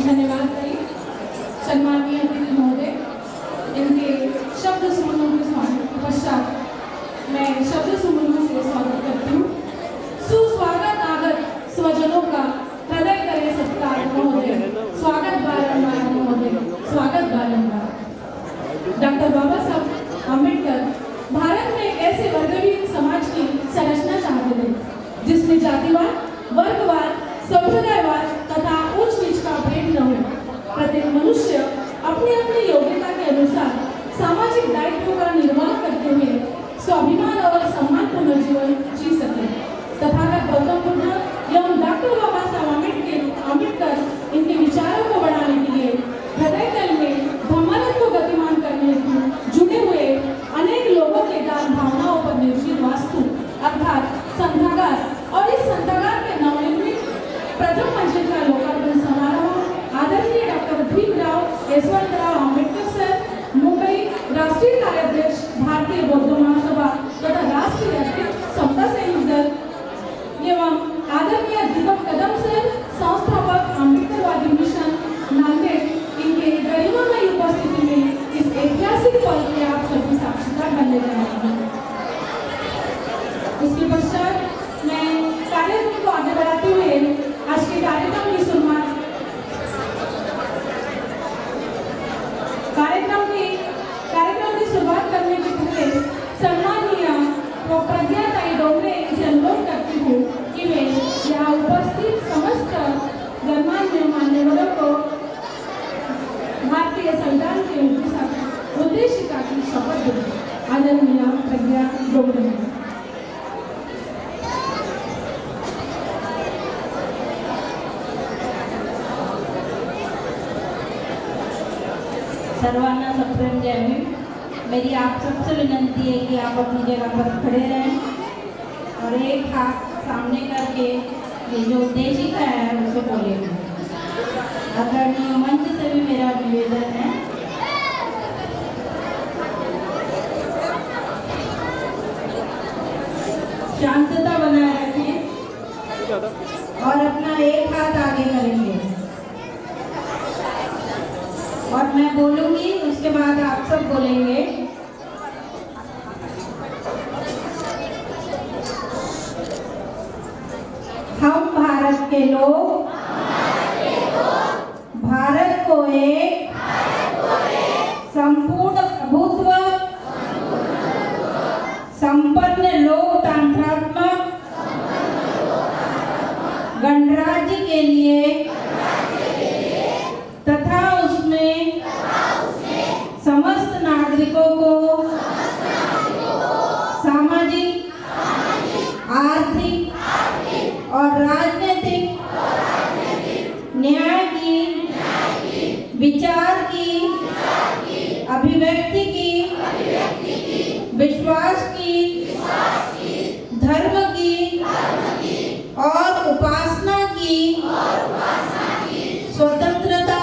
धन्यवाद करें सम्माननीय अतिथि महोदय। इनके शब्द सुमनों के पश्चात मैं शब्द सुमनों से स्वागत करती हूँ। सुस्वागत आगत स्वजनों का हृदय करे सत्कार महोदय, स्वागत बारंबार महोदय, स्वागत बारंबार। डॉक्टर बाबा साहब अम्बेडकर भारत में एक ऐसे वर्गहीन समाज की संरचना चाहते थे जिसमें जातिवाद, वर्गवाद, संप्रदायवाद तथा ऊंच नीच का भेद न हो। प्रत्येक मनुष्य अपनी अपनी योग्यता के अनुसार सामाजिक दायित्वों का निर्वाह करते हुए स्वाभिमान और सम्मानपूर्ण जीवन जी सके। तथागत गौतम बुद्ध एवं डॉक्टर बाबा साहब अम्बेडकर इनके विचारों को बढ़ाने के लिए हृदय तल में धम्मारत को गतिमान करने हेतु जुटे हुए अनेक लोगों के दान भावनाओं पर निर्मित वास्तु अर्थात संथागार और इस संथागार के नवनिर्मित प्रथम मंजिल का लोकार्पण समारोह आदरणीय डॉक्टर भीमराव यशवंतराव अम्बेडकर सर, मुंबई राष्ट्रीय कार्याध्यक्ष भारतीय बौद्ध महासभा तथा राष्ट्रीय अध्यक्ष समता सैनिक दल एवं आदरणीय दीपक कदम सर, संस्थापक अम्बेडकरवादी मिशन नांदेड़, इनके गरिमामयी उपस्थिति में इस ऐतिहासिक पल के आप सभी साक्षीदार बनने जा रहे हैं। इसके पश्चात मैं कार्यक्रम को आगे बढ़ाते हुए आज के कार्यक्रम की शुरुआत करने के पहले सम्माननीय प्रज्ञाताई डोंगरे से अनुरोध करती हूँ कि वे यहाँ उपस्थित समस्त गणमान्य मान्यवरों को भारतीय संविधान के उद्देशिका की शपथ दें। आदरणीय प्रज्ञा डोंगरे। सर्वांना सप्रेम जय भीम। मेरी आप सबसे विनंती है कि आप अपनी जगह पर खड़े रहें और एक हाथ सामने करके ये जो उद्देशिका है उसे बोलेंगे। आदरणीय मंच से भी मेरा निवेदन है शांतता बनाए रखें और अपना एक हाथ आगे करेंगे और मैं बोलूंगी, उसके बाद आप सब बोलेंगे। हम भारत के लोग भारत को एक संपूर्ण प्रभुत्व संपन्न लोकतंत्रात्मक गणराज्य के लिए तथा उसमें समस्त नागरिकों को सामाजिक, आर्थिक और राजनीतिक न्याय की, विचार की, अभिव्यक्ति की, विश्वास की, धर्म की और उपासना की स्वतंत्रता,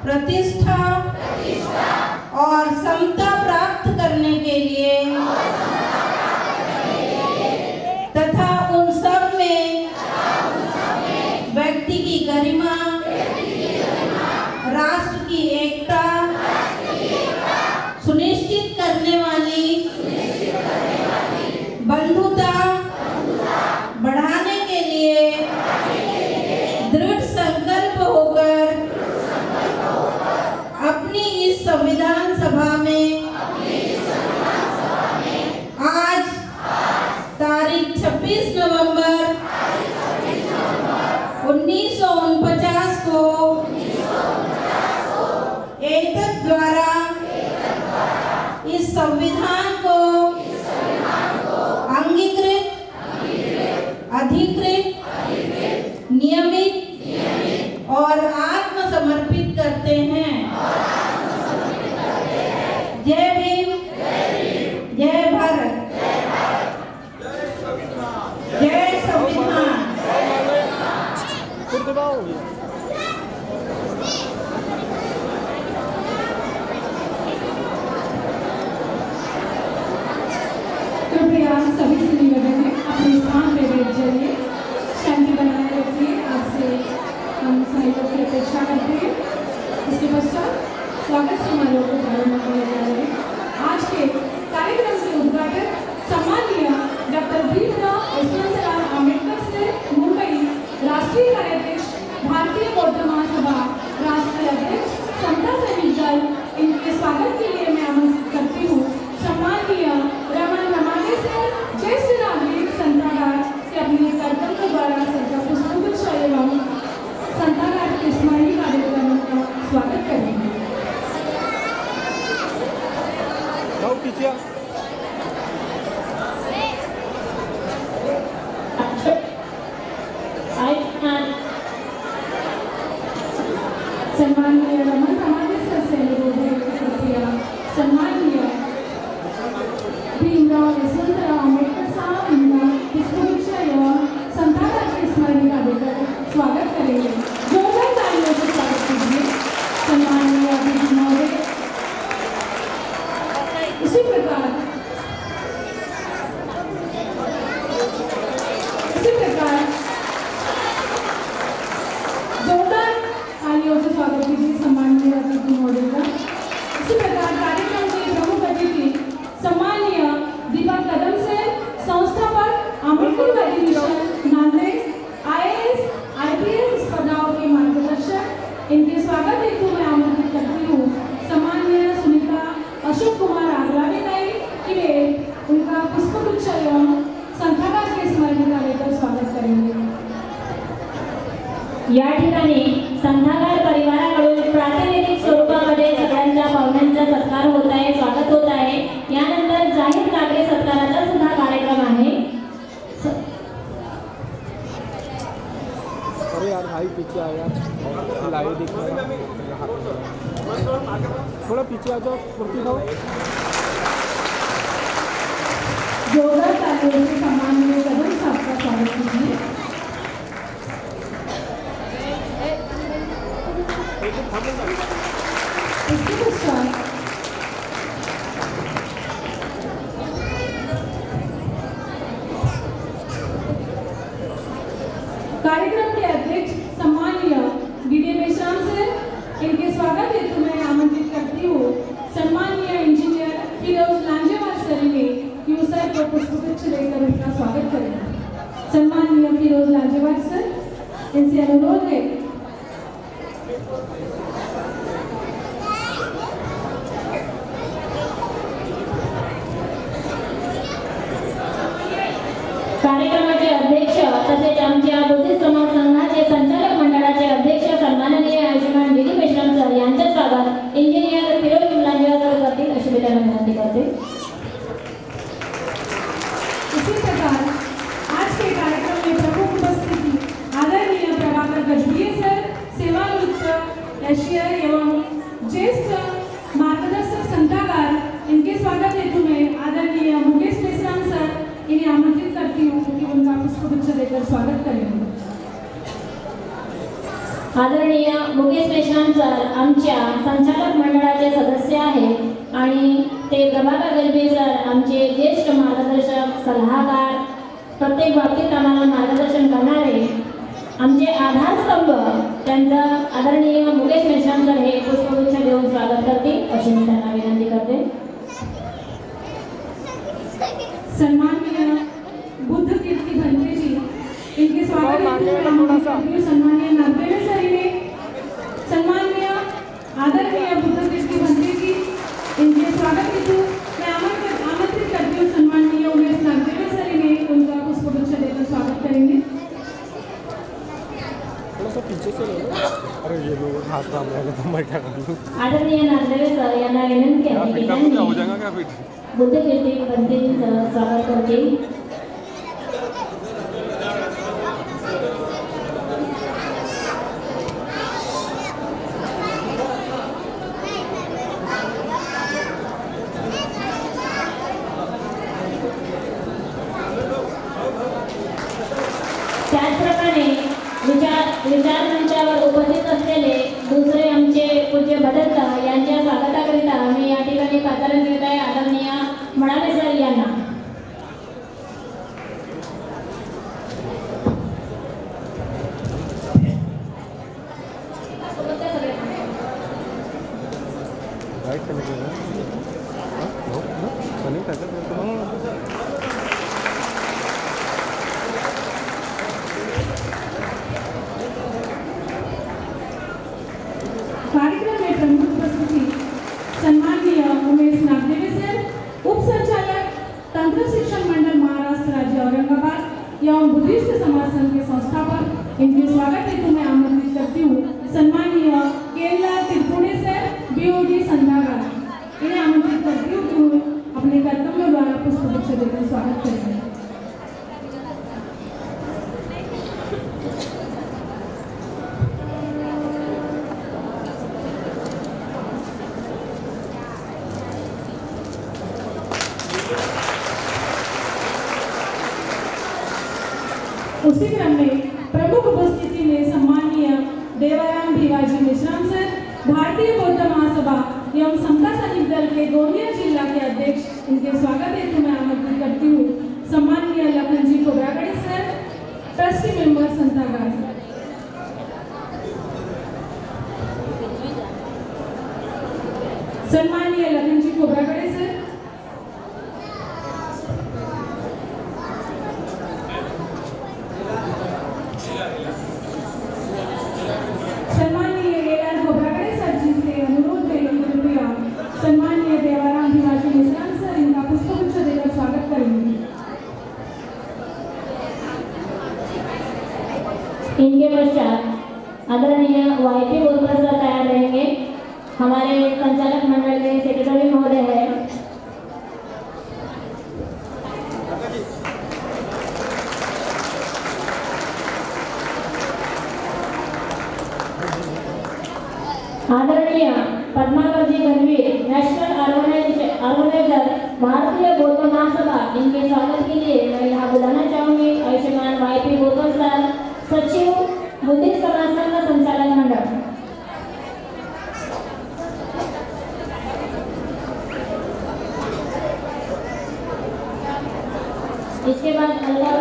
प्रतिष्ठा और समता प्राप्त करने के लिए तथा उन सब में व्यक्ति की गरिमा, राष्ट्र की एकता सुनिश्चित करने वाली बंधुता बढ़ाने के लिए दृढ़ संकल्प होकर अपनी इस संविधान सभा में आज तारीख 26 नवंबर 1949 को एतत् द्वारा इस संविधान को अंगीकृत, अधिकृत, नियमित और आत्मसमर्पित करते हैं। जय भीम, जय भारत, जय संविधान। कृपया सभी से निवेदन है अपने स्थान पर बैठ जाइए, शांति बनाए रखिए। आपसे हम सहयोग की अपेक्षा करते हैं। इसके पश्चात स्वागत समारोह को प्रारंभ किया जा रहा है। आज के कार्यक्रम के उद्घाटन सम्माननीय डॉक्टर भीमराव यशवंतराव आंबेडकर से मुंबई राष्ट्रीय कार्याध्यक्ष भारतीय बौद्ध महासभा राष्ट्रीय अध्यक्ष समता सैनिक दल, इनके स्वागत के लिए मैं आमंत्रित करती हूँ सम्माननीय रमन रमाने से ज्येष्ठ नागरिक संतागार से अपने कर्तव्य के द्वारा सज्जा पुष्पगुच्छ एवं संतागार के स्मरणीय कार्यक्रम का स्वागत करेंगे। सम्माननीय रमन रमाने सर से अनुरोध है कि कृपया सम्माननीय भीमराव यशवंतराव आंबेडकर साहब इनका पुष्पगुच्छ एवं संतागार के स्मरणीय कार्यक्रम स्वागत करेंगे। जोरदार तालियों से स्वागत कीजिए सम्माननीय अतिथि महोदय। इसी प्रकार जोरदार तालियों से स्वागत कीजिए सम्माननीय अतिथि महोदय का। इसी प्रकार कार्यक्रम के प्रमुख अतिथि सम्माननीय दीपक कदम से संस्थापक Ambedkar mission Nanded IAS IPS स्पर्धाओं के मार्गदर्शक, इनके स्वागत हेतु मैं आमंत्रित करती हूँ सम्माननीय सुनीता अशोक कुमार आगलावेताई कि वे उनका पुष्पगुच्छ एवं संतागार के स्मरणीय कार्यक्रम स्वागत करेंगे। या ठिकाणी संतागार परिवाराकडून प्रातिनिधिक स्वरूपामध्ये सगळ्यांच्या पाहुण्यांचा सत्कार होत आहे, स्वागत होत आहे। यानंतर जाहीर नागरिक सत्काराचा सुद्धा कार्यक्रम आहे। अरे यार भाई पीछे आ यार, लाइव दिख रहा है, थोड़ा पीछे आ जाओ, कुर्ती खाओ। जोरदार तालियों से सम्माननीय कदम साहब का स्वागत कीजिए। इसके पश्चात कार्यक्रम के अध्यक्ष सम्माननीय DD मेश्राम सर, इनके स्वागत हेतु मैं आमंत्रित करती हूँ सम्माननीय इंजीनियर फिरोज लांजेवार सर ने यूसर को पुष्पगुच्छ देकर उनका स्वागत करेंगे। सम्माननीय फिरोज लांजेवार सर, इनसे अनुरोध है कार्यक्रमाचे अध्यक्ष तसेच आमच्या बुद्धिस्ट समाज संघाचे संचालक मंडळाचे अध्यक्ष सन्माननीय आयुष्यमान DD मेश्राम सर यांचे स्वागत इंजिनियर फिरोज लांजेवार सर करतील अशी मी त्यांना विनंती करते। इसी प्रकार आज के कार्यक्रम में प्रमुख उपस्थिति आदरणीय प्रभाकर गजभिये सर, सेवानिवृत्त एशियर एवं ज्येष्ठ मार्गदर्शक संतागार, इनके स्वागत हेतु में आदरणीय मुकेश मेश्राम सर, इन्हें आमंत्रित करती हूँ कि उनका पुष्पगुच्छ देकर स्वागत करेंगे। आदरणीय मुकेश मेश्राम सर आमच्या संचालक मंडळाचे सदस्य आहेत आणि ते प्रभाकर गजभिये सर आमचे ज्येष्ठ मार्गदर्शक सल्लागार, प्रत्येक बाबतीत आम्हाला मार्गदर्शन करणारे आमचे आधारस्तंभ, त्यांचं आदरणीय मुकेश मेश्राम सर हे पुष्पगुच्छ देऊन स्वागत करतील अशी मी त्यांना विनंती करते। सम्माननीय बुद्ध कीर्ति भंते जी, इनके स्वागत हेतु सम्माननीय नागदेवे सर ने, सम्माननीय आदरणीय बुद्ध कीर्ति भंते जी, इनके स्वागत हेतु मैं आमंत्रित करती हूँ सम्माननीय उमेश नागदेवे सर ने, उनका पुष्पगुच्छ देकर स्वागत करेंगे। थोड़ा सा पीछे से ले लो। अरे ये लो हाथ काम है तो मैं क्या करूँ। आदरणीय नागदेवे सर यांना विनंती आहे की त्यांनी हो जाएगा क्या फिर? बुद्ध कीर्ति भंतेंचं स्वागत करतील। त्याचप्रमाणे विचार मंचावर उपस्थित असलेले दुसरे आमचे पूज्य भदंत यांच्या स्वागताकरिता मी या ठिकाणी पाचारण घेत आहे आदरणीय मडावे सर यांना। राइट से निकलेगा। नहीं करते कार्यक्रम में प्रमुख उपस्थिति सम्माननीय उमेश नागदेवे सर, उप संचालक तंत्र शिक्षण मंडल महाराष्ट्र राज्य औरंगाबाद एवं बुद्धिस्ट समाज संघ के संस्थापक, इनके स्वागत हेतु मैं आमंत्रित करती हूँ सम्माननीय केला त्रिपुणे सर, बीओडी संधागार, इन्हें आमंत्रित करती हूँ कि अपने कर्तव्यों द्वारा पुष्पगुच्छ देकर स्वागत करें। उसी क्रम में प्रमुख उपस्थिति में सम्माननीय देवाराम भिवाजी मिश्राम सर, भारतीय बौद्ध महासभा एवं समता सैनिक दल के गोंदिया जिला के अध्यक्ष, इनके स्वागत हेतु मैं आमंत्रित करती हूँ सम्माननीय लखन जी कोबरागड़े सर, ट्रस्टी मेंबर संतागार। सम्माननीय लखन जी कोबरागड़े सर, सम्माननीय एआर कोबरागड़े सर जी से अनुरोध है कि कृपया सम्माननीय देवाराम भिवाजी मिश्राम सर इनका पुष्पगुच्छ देकर स्वागत करेंगे। इनके पश्चात आदरणीय वाईपी बोलकर सर तैयार रहेंगे। हमारे संचालक मंडल के सेक्रेटरी महोदय है। आदरणीय पद्माकर जी गणवीर, नेशनल ऑर्गेनाइजर भारतीय बौद्ध महासभा, इनके स्वागत के लिए मैं यहाँ बुलाना चाहूंगी आयुष्मान वाईपी बोलकर सर, सचिव बुद्धिस्ट समाज संघ संचालक मंडल। इसके बाद अलका